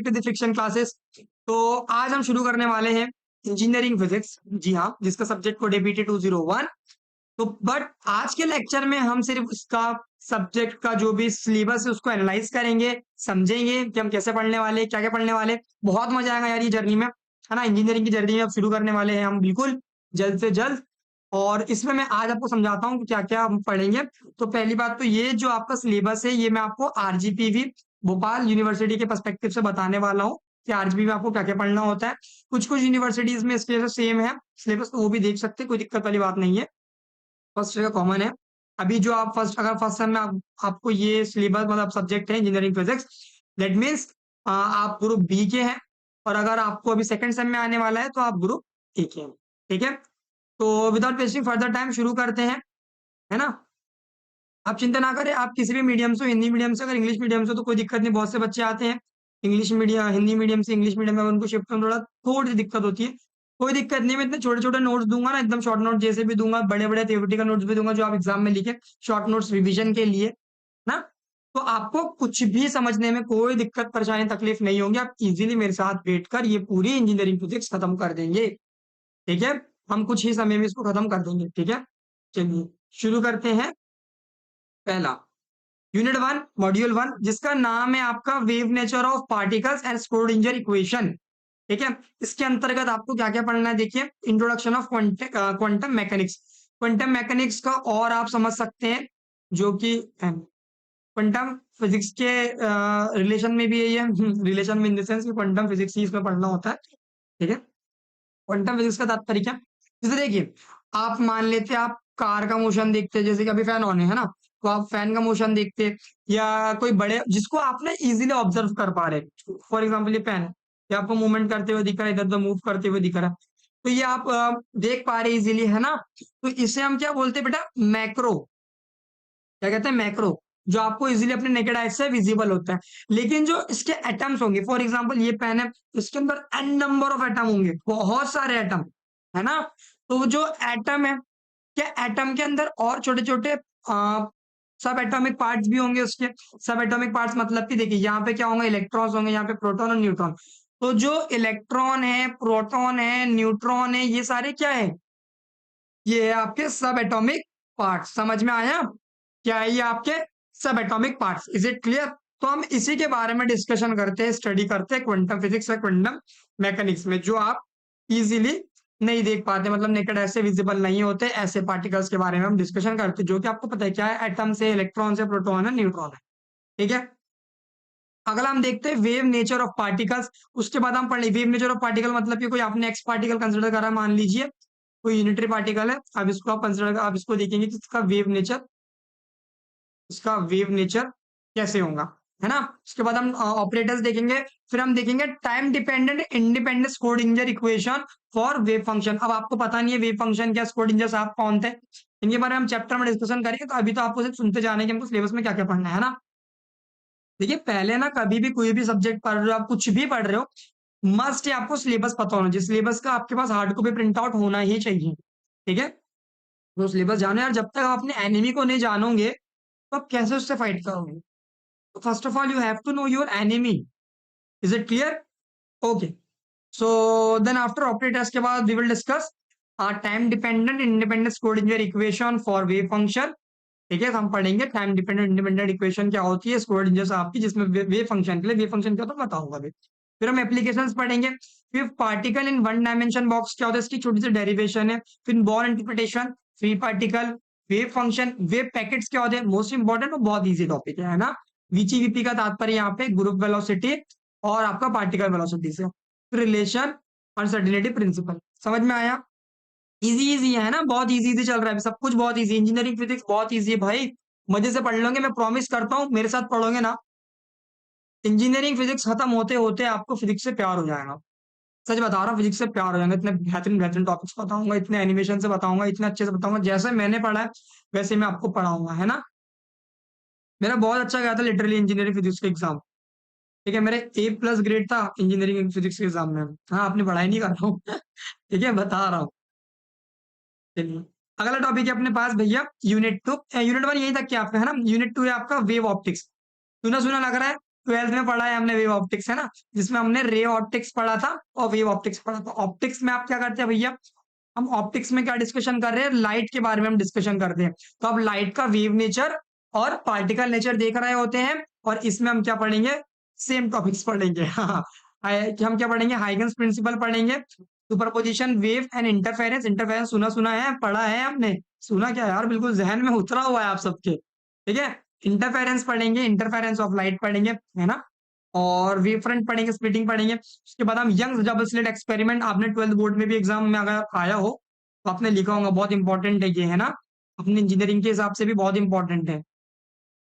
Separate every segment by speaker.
Speaker 1: To the fiction classes. तो आज हम शुरू करने वाले हैं इंजीनियरिंग फिजिक्स, जी हाँ, जिसका सब्जेक्ट कोड है बीटी 201। तो बट आज के लेक्चर में हम सिर्फ उसका सब्जेक्ट का जो भी सिलेबस है उसको एनालाइज करेंगे, समझेंगे कि हम कैसे पढ़ने वाले, क्या क्या पढ़ने वाले। बहुत मजा आएगा यार ये जर्नी में, है ना। इंजीनियरिंग की जर्नी में अब शुरू करने वाले हैं हम बिल्कुल जल्द से जल्द। और इसमें मैं आज आपको समझाता हूँ कि क्या क्या हम पढ़ेंगे। तो पहली बात तो ये जो आपका सिलेबस है ये मैं आपको आरजीपीवी भोपाल यूनिवर्सिटी के पर्सपेक्टिव से बताने वाला हूँ कि आरजीपी में आपको क्या क्या पढ़ना होता है। कुछ कुछ यूनिवर्सिटीज में इसके सेम है सिलेबस, तो वो भी देख सकते हैं, कोई दिक्कत वाली बात नहीं है। फर्स्ट जगह कॉमन है। अभी जो आप अगर फर्स्ट सेम में आपको ये सिलेबस मतलब सब्जेक्ट है इंजीनियरिंग फिजिक्स, दैट मीन्स आप ग्रुप बी के हैं। और अगर आपको अभी सेकंड सेम में आने वाला है तो आप ग्रुप ए के हैं, ठीक है। तो विदाउट वेस्टिंग फर्दर टाइम शुरू करते हैं, है ना। आप चिंता ना करें, आप किसी भी मीडियम से, हिंदी मीडियम से, अगर इंग्लिश मीडियम से तो कोई दिक्कत नहीं। बहुत से बच्चे आते हैं इंग्लिश मीडियम, हिंदी मीडियम से इंग्लिश मीडियम में, उनको शिफ्ट में थोड़ी सी दिक्कत होती है। कोई दिक्कत नहीं, मैं इतने छोटे छोटे नोट्स दूंगा ना, एकदम शॉर्ट नोट जैसे भी दूंगा, बड़े बड़े थियोरेटिकल नोट्स भी दूंगा जो आप एग्जाम में लिखे, शॉर्ट नोट्स रिविजन के लिए ना। तो आपको कुछ भी समझने में कोई दिक्कत परेशानी तकलीफ नहीं होगी, आप इजीली मेरे साथ बैठकर ये पूरी इंजीनियरिंग फिजिक्स खत्म कर देंगे, ठीक है। हम कुछ ही समय में इसको खत्म कर देंगे, ठीक है। चलिए शुरू करते हैं। पहला यूनिट 1 मॉड्यूल 1, जिसका नाम है आपका wave nature of particles and Schrödinger equation, ठीक है। इसके अंतर्गत आपको क्या क्या पढ़ना है, देखिए। Introduction of quantum mechanics, quantum mechanics का और आप समझ सकते हैं जो कि क्वांटम फिजिक्स के रिलेशन में भी है ये रिलेशन में इन द सेंस कि क्वांटम फिजिक्स ही इसमें पढ़ना होता है, ठीक है। क्वांटम फिजिक्स का तात्पर्य क्या, जैसे देखिए आप मान लेते हैं आप कार का मोशन देखते हैं, जैसे कि अभी फैन ऑन है ना, तो आप फैन का मोशन देखते हैं, या कोई बड़े जिसको आप ना इजीली ऑब्जर्व कर पा रहे हैं। फॉर एग्जांपल ये पेन है, ये आपको मूवमेंट करते हुए दिख रहा है, इधर उधर मूव करते हुए दिख रहा है, तो ये आप देख पा रहे हैं इजीली, है ना। तो इसे हम क्या बोलते हैं बेटा, मैक्रो, क्या कहते हैं, मैक्रो, जो आपको इजीली अपने नेकेड आई से विजिबल होता है। लेकिन जो इसके एटम्स होंगे, फॉर एग्जांपल ये पेन है, इसके अंदर एन नंबर ऑफ एटम होंगे, बहुत सारे एटम, है ना। तो जो एटम है, क्या एटम के अंदर और छोटे छोटे सब एटॉमिक पार्ट्स भी होंगे उसके। सब एटॉमिक पार्ट्स मतलब कि देखिए यहाँ पे क्या होंगे, इलेक्ट्रॉन्स होंगे, यहाँ पे प्रोटॉन और न्यूट्रॉन। तो जो इलेक्ट्रॉन है, प्रोटॉन है, न्यूट्रॉन है, ये सारे क्या है, ये है आपके सब एटॉमिक पार्ट्स। समझ में आया, क्या है ये आपके सब atomic parts. Is it clear. तो हम इसी के बारे में डिस्कशन करते हैं, स्टडी करते हैं क्वांटम फिजिक्स और क्वांटम मैकेनिक्स में, जो आप इजीली नहीं देख पाते, मतलब नेकेड ऐसे विजिबल नहीं होते, ऐसे पार्टिकल्स के बारे में हम डिस्कशन करते हैं जो कि आपको पता है क्या है, एटम से, इलेक्ट्रॉन से, प्रोटॉन है, न्यूट्रॉन है, ठीक है। अगला हम देखते हैं वेव नेचर ऑफ पार्टिकल्स। उसके बाद हम पढ़ लें वेव नेचर ऑफ पार्टिकल, मतलब कि कोई आपने एक्स पार्टिकल कंसिडर करा, मान लीजिए कोई यूनिटरी पार्टिकल है, अब इसको आप कंसिडर, आप इसको देखेंगे कि इसका वेव नेचर, इसका वेव नेचर कैसे होगा, है ना। उसके बाद हम ऑपरेटर्स देखेंगे, फिर हम देखेंगे time dependent independent Schrodinger equation for wave function. अब आपको पता नहीं है वेव फंक्शन क्या, स्क्रोडिंगर साहब कौन थे, इनके बारे में हम चैप्टर में डिस्कशन करेंगे। तो अभी तो आपको सिर्फ सुनते जाने के, हमको सिलेबस में क्या क्या पढ़ना है ना। देखिए पहले ना कभी भी कोई भी सब्जेक्ट पढ़ रहे हो, आप कुछ भी पढ़ रहे हो, मस्ट है आपको सिलेबस पता होना चाहिए। सिलेबस का आपके पास हार्ड कॉपी प्रिंट आउट होना ही चाहिए, ठीक है। तो सिलेबस जानो यार, जब तक आप अपने एनिमी को नहीं जानोगे तो आप कैसे उससे फाइट करोगे। तो first of all you have to know your enemy, is it clear. Okay, so then after operators के बाद we will discuss time dependent independent Schrodinger equation for wave function, ठीक है। तो हम पढ़ेंगे टाइम डिपेंडेंट इंडिपेंडेंट इक्वेशन क्या होती है, स्क्रोडिंगर आपकी, जिसमें वेव फंक्शन के लिए, वेव फंक्शन क्या होता है बताऊंगा अभी। फिर हम एप्लीकेशंस पढ़ेंगे, फिर particle in one dimension box क्या होता है, इसकी छोटी सी डेरिवेशन है। फिर born interpretation, free particle, wave function, wave packets क्या होते हैं, मोस्ट इंपॉर्टेंट और बहुत इजी टॉपिक है ना। वीचीवीपी का तात्पर्य यहाँ पे ग्रुप वेलोसिटी और आपका पार्टिकल वेलोसिटी से, रिलेशन, अनसर्टेनिटी प्रिंसिपल। समझ में आया, इजी इजी है ना, बहुत इजी इजी चल रहा है सब कुछ, बहुत इजी। इंजीनियरिंग फिजिक्स बहुत इजी है भाई, मजे से पढ़ लोगे, मैं प्रॉमिस करता हूँ, मेरे साथ पढ़ोगे ना, इंजीनियरिंग फिजिक्स खत्म होते होते आपको फिजिक्स से प्यार हो जाएगा। सच बता रहा हूँ, फिजिक्स से प्यार हो जाएगा। इतने बेहतरीन बेहतरीन टॉपिक्स बताऊंगा, इतने एनिमेशन से बताऊंगा, इतने अच्छे से बताऊंगा, जैसे मैंने पढ़ा है वैसे मैं आपको पढ़ाऊंगा, है ना। मेरा बहुत अच्छा गया था लिटरली इंजीनियरिंग फिजिक्स का एग्जाम, ठीक है। मेरे A+ ग्रेड था इंजीनियरिंग फिजिक्स के एग्जाम में। हाँ, आपने पढ़ाई नहीं कर रहा हूँ ठीक है, बता रहा हूँ। चलिए अगला टॉपिक है अपने पास भैया यूनिट 2। यूनिट 1 यही तक क्या आपका, है ना। यूनिट 2 है आपका वेव ऑप्टिक्स। सुना सुना लग रहा है, 12th में पढ़ा है हमने वेव ऑप्टिक्स, है ना, जिसमें हमने रे ऑप्टिक्स पढ़ा था और वेव ऑप्टिक्स पढ़ा था। ऑप्टिक्स में आप क्या करते हैं भैया, हम ऑप्टिक्स में क्या डिस्कशन कर रहे हैं, लाइट के बारे में हम डिस्कशन करते हैं। तो अब लाइट का वेव नेचर और पार्टिकल नेचर देख रहे होते हैं, और इसमें हम क्या पढ़ेंगे, सेम टॉपिक्स पढ़ेंगे। हाँ, हम क्या पढ़ेंगे, हाइगन्स प्रिंसिपल पढ़ेंगे, superposition, wave and interference. Interference सुना सुना है, पढ़ा है आपने, सुना क्या यार, बिल्कुल जहन में उतरा हुआ है आप सबके, ठीक है। इंटरफेरेंस पढ़ेंगे, इंटरफेरेंस ऑफ लाइट पढ़ेंगे, है ना, और वेव फ्रंट पढ़ेंगे, स्प्लिटिंग पढ़ेंगे। उसके बाद हम यंग डबल स्लिट एक्सपेरिमेंट, आपने 12th बोर्ड में भी एग्जाम में अगर आया हो तो आपने लिखा होगा, बहुत इंपॉर्टेंट है ये, है ना, अपनी इंजीनियरिंग के हिसाब से भी बहुत इंपॉर्टेंट है।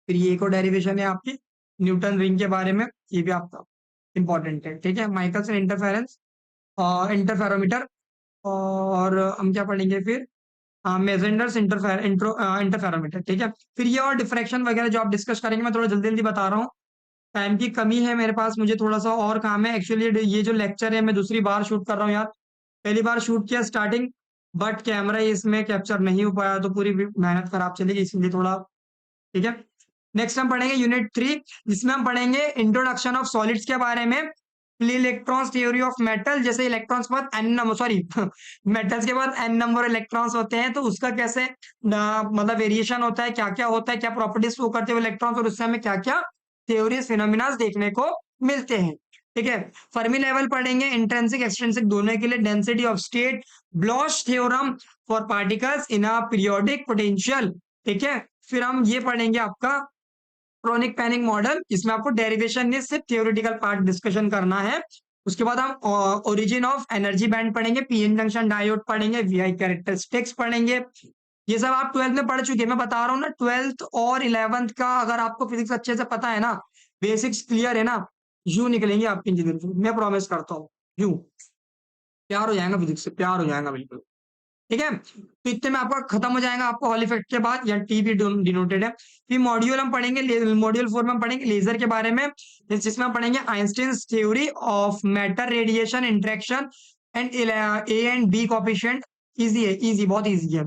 Speaker 1: फिर ये एक और डेरिवेशन है आपकी न्यूटन रिंग के बारे में, ये भी आपका इंपॉर्टेंट है, ठीक है। माइकलसन इंटरफेरेंस और इंटरफेरोमीटर, और हम क्या पढ़ेंगे फिर, मेजेंडर्स इंटरफेरोमीटर, ठीक है। फिर ये और डिफ्रैक्शन वगैरह जो आप डिस्कस करेंगे, मैं थोड़ा जल्दी जल्दी बता रहा हूँ, टाइम की कमी है मेरे पास, मुझे थोड़ा सा और काम है एक्चुअली। ये जो लेक्चर है मैं दूसरी बार शूट कर रहा हूँ यार, पहली बार शूट किया स्टार्टिंग, बट कैमरा इसमें कैप्चर नहीं हो पाया, तो पूरी मेहनत खराब चलेगी, इसलिए थोड़ा, ठीक है। नेक्स्ट हम पढ़ेंगे यूनिट 3, जिसमें हम पढ़ेंगे इंट्रोडक्शन ऑफ सॉलिड्स के बारे में, इलेक्ट्रॉन्स थ्योरी ऑफ मेटल, जैसे इलेक्ट्रॉन्स के बाद एन नंबर, सॉरी मेटल्स के बाद एन नंबर इलेक्ट्रॉन्स होते हैं, तो उसका कैसे मतलब वेरिएशन होता है, क्या क्या होता है, क्या प्रॉपर्टीज शो करते हैं इलेक्ट्रॉन्स, और उससे हमें क्या क्या थ्योरीज फिनोमिना देखने को मिलते हैं, ठीक है। फर्मी लेवल पढ़ेंगे, इंट्रिंसिक एक्सट्रिंसिक दोनों के लिए, density of state, blotch theorem for particles in a periodic potential, ठीक है। फिर हम ये पढ़ेंगे आपका क्रोनिक पैनिक मॉडल, इसमें आपको डेरिवेशन ने सिर्फ थियोरेटिकल पार्ट डिस्कशन करना है। उसके बाद हम ओरिजिन ऑफ एनर्जी बैंड पढ़ेंगे, पीएन जंक्शन डायोड पढ़ेंगे, वीआई कैरेक्टरिस्टिक्स पढ़ेंगे। ये सब आप 12th में पढ़ चुके हैं, मैं बता रहा हूँ ना, 12th और 11th का अगर आपको फिजिक्स अच्छे से पता है ना, बेसिक्स क्लियर है ना, यूं निकलेंगे आपकी इंजीनियरिंग, मैं प्रॉमिस करता हूँ, यूं प्यार हो जाएगा फिजिक्स से, प्यार हो जाएगा बिल्कुल, ठीक है। तो इतने में आपका खत्म हो जाएगा, आपको हॉल इफेक्ट के बाद, या टी भी डिनोटेड है। फिर मॉड्यूल हम पढ़ेंगे, मॉड्यूल 4 में हम पढ़ेंगे लेजर के बारे में, जिसमें हम पढ़ेंगे Einstein's theory of matter radiation interaction and A and B coefficient. Easy है, इजी, बहुत इजी है,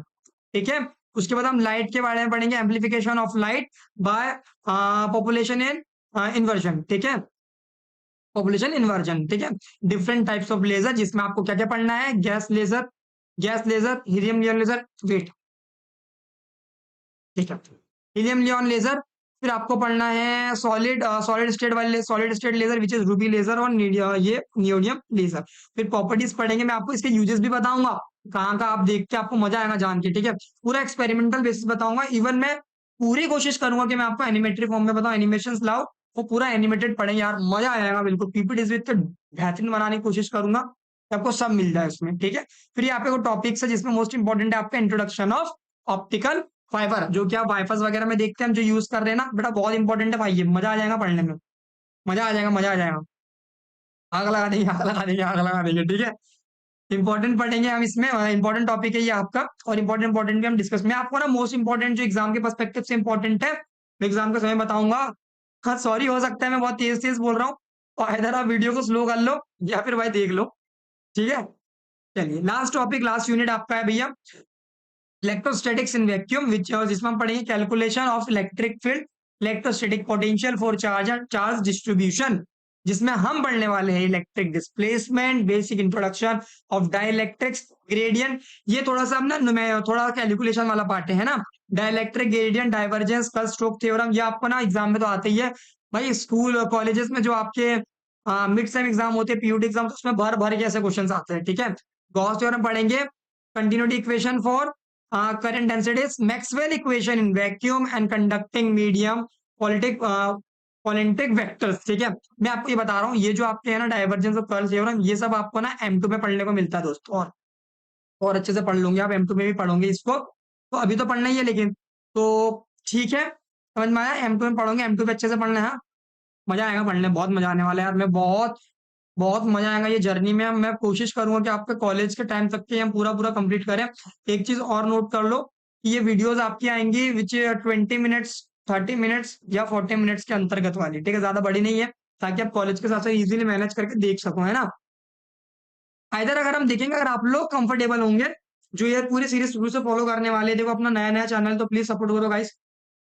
Speaker 1: ठीक है। उसके बाद हम लाइट के बारे में पढ़ेंगे, amplification of light by population and inversion, ठीक है, पॉपुलेशन इन्वर्जन, ठीक है। डिफरेंट टाइप्स ऑफ लेजर, जिसमें आपको क्या क्या पढ़ना है, gas laser, helium neon laser, wait, ठीक है, हीलियम नियॉन लेजर। फिर आपको पढ़ना है solid state laser which is ruby laser, और ये नियोडियम लेजर। फिर प्रॉपर्टीज पढ़ेंगे, मैं आपको इसके यूजेस भी बताऊंगा, कहाँ का आप देख के आपको मजा आएगा जान के, ठीक है। पूरा एक्सपेरिमेंटल बेसिस बताऊंगा, इवन मैं पूरी कोशिश करूंगा कि मैं आपको एनिमेटरी फॉर्म में बताऊं, एनिमेशन लाओ, वो पूरा एनिमेटेड पढ़ेंगे यार, मजा आएगा बिल्कुल, पीपीटीज भी इतने बेहतरीन बनाने की कोशिश करूंगा कि आपको सब मिल जाए उसमें, ठीक है। फिर यहाँ पे वो टॉपिक्स है, जिसमें मोस्ट इंपॉर्टेंट है आपका इंट्रोडक्शन ऑफ ऑप्टिकल फाइबर, जो कि आप वाइफर्स वगैरह में देखते हैं हम जो यूज कर रहे हैं ना बेटा, बहुत इंपॉर्टेंट है भाई, ये मजा आ जाएगा पढ़ने में, मजा आ जाएगा, मजा आ जाएगा, आग लगा देंगे, आग लगा देंगे, आग लगा देंगे, ठीक है। इंपॉर्टेंट पढ़ेंगे हम इसमें, इंपॉर्टेंट टॉपिक है ये आपका, और इंपॉर्टेंट भी हम डिस्कस, मैं आपको ना मोस्ट इंपॉर्टेंट जो एग्जाम के पर्सपेक्टिव से इंपॉर्टेंट है, मैं एग्जाम का समय बताऊंगा। हाँ सॉरी, हो सकता है मैं बहुत तेज तेज बोल रहा हूँ, और इधर आप वीडियो को स्लो कर लो, या फिर भाई देख लो, ठीक है। चलिए लास्ट टॉपिक, लास्ट यूनिट आपका है भैया, इलेक्ट्रोस्टैटिक्स इन वैक्यूम, जिसमें हम पढ़ेंगे calculation of electric field, electrostatic potential for charge and charge distribution, जिसमें हम पढ़ने वाले हैं electric displacement, basic introduction of dielectrics, gradient. ये थोड़ा सा ना थोड़ा कैलकुलेशन वाला पार्ट है ना, dielectric, gradient, divergence, curl stroke theorem, ये आपको ना एग्जाम में तो आते ही है भाई, स्कूल कॉलेजेस में जो आपके मिड सेम एग्जाम होते हैं, पीयूटी एग्जाम, उसमें भर भर के ऐसे क्वेश्चन आते हैं, ठीक है। गॉस थ्योरम पढ़ेंगे, continuity equation for current densities, Maxwell equation in vacuum and conducting medium, politic vectors, ठीक है। मैं आपको ये बता रहा हूँ, ये जो आपके है ना डाइवर्जेंस और कर्ल थ्योरम, ये सब आपको ना M2 में पढ़ने को मिलता है दोस्तों, और अच्छे से पढ़ लूंगे आप, M2 में भी पढ़ोगे इसको, तो अभी तो पढ़ना ही है लेकिन, तो ठीक है, समझ में आया, M2 में पढ़ोगे, M2 पे अच्छे से पढ़ना है, मजा आएगा पढ़ने में, बहुत मजा आने वाला है यार, मैं बहुत बहुत मजा आएगा ये जर्नी में, मैं कोशिश करूंगा कि आपके कॉलेज के टाइम तक के हम पूरा पूरा कंप्लीट करें। एक चीज और नोट कर लो कि ये वीडियोस आपकी आएंगी विच 20 मिनट्स, 30 मिनट्स या 40 मिनट्स के अंतर्गत वाली, ठीक है, ज्यादा बड़ी नहीं है, ताकि आप कॉलेज के साथ साथ इजीली मैनेज करके देख सको, है ना। इधर अगर हम देखेंगे, अगर आप लोग कंफर्टेबल होंगे, जो ये पूरी सीरीज शुरू से फॉलो करने वाले, देखो अपना नया नया चैनल, तो प्लीज सपोर्ट करो गाइस,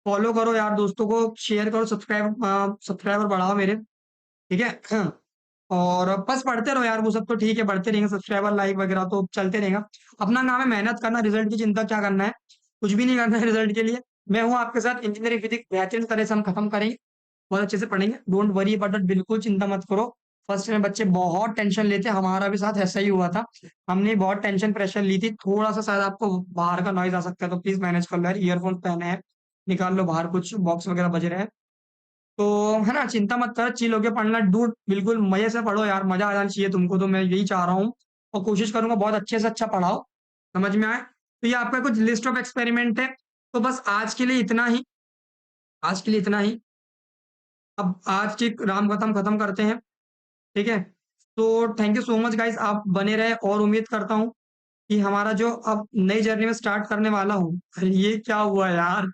Speaker 1: फॉलो करो यार, दोस्तों को शेयर करो, सब्सक्राइबर बढ़ाओ मेरे, ठीक है। और बस पढ़ते रहो यार, वो सब तो ठीक है, बढ़ते रहेंगे सब्सक्राइबर लाइक वगैरह तो चलते रहेगा। अपना काम है मेहनत करना, रिजल्ट की चिंता क्या करना है, कुछ भी नहीं करना है रिजल्ट के लिए। मैं हूँ आपके साथ, इंजीनियरिंग फिजिक्स बेहतरीन तरह से हम खत्म करेंगे, बहुत अच्छे से पढ़ेंगे, डोंट वरी अबाउट इट, बिल्कुल चिंता मत करो। फर्स्ट में बच्चे बहुत टेंशन लेते, हमारा भी साथ ऐसा ही हुआ था, हमने बहुत टेंशन प्रेशर ली थी। थोड़ा सा शायद आपको बाहर का नॉइज आ सकता है, तो प्लीज मैनेज कर लो यार, ईयरफोन पहने हैं, निकाल लो बाहर, कुछ बॉक्स वगैरह बज रहे हैं तो, है ना। चिंता मत कर, चिल होके पढ़ना डूड, बिल्कुल मजे से पढ़ो यार, मजा आ जाना चाहिए तुमको, तो मैं यही चाह रहा हूँ। और कोशिश करूंगा बहुत अच्छे से अच्छा पढ़ाओ, समझ में आए। तो ये आपका कुछ लिस्ट ऑफ एक्सपेरिमेंट है, तो बस आज के लिए इतना ही, आज के लिए इतना ही। अब आज की राम खत्म खत्म करते हैं, ठीक है। तो thank you so much guys, आप बने रहे, और उम्मीद करता हूँ कि हमारा जो अब नई जर्नी में स्टार्ट करने वाला हूँ, अरे ये क्या हुआ यार,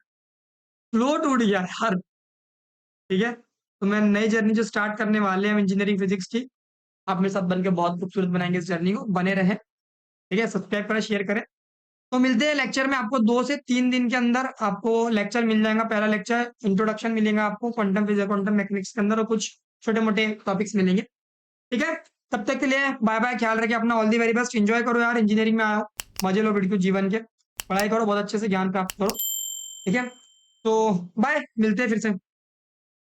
Speaker 1: फ्लो टूट गया यार, ठीक है। तो मैं नई जर्नी जो स्टार्ट करने वाले हैं इंजीनियरिंग फिजिक्स की, आप मेरे साथ बनकर बहुत खूबसूरत बनाएंगे इस जर्नी को, बने रहें, ठीक है। सब्सक्राइब करें, शेयर करें। तो मिलते हैं लेक्चर में, आपको 2 से 3 दिन के अंदर आपको लेक्चर मिल जाएगा। पहला लेक्चर इंट्रोडक्शन मिलेगा आपको क्वांटम फिजिक्स क्वांटम मैकेनिक्स के अंदर, और कुछ छोटे मोटे टॉपिक्स मिलेंगे, ठीक है। तब तक के लिए बाय बाय, ख्याल रखिए अपना, all the very best, enjoy करो यार, इंजीनियरिंग में आए हो, मजे लो बिल्कुल जीवन के, पढ़ाई करो बहुत अच्छे से, ज्ञान प्राप्त करो, ठीक है। तो बाय, मिलते हैं फिर से।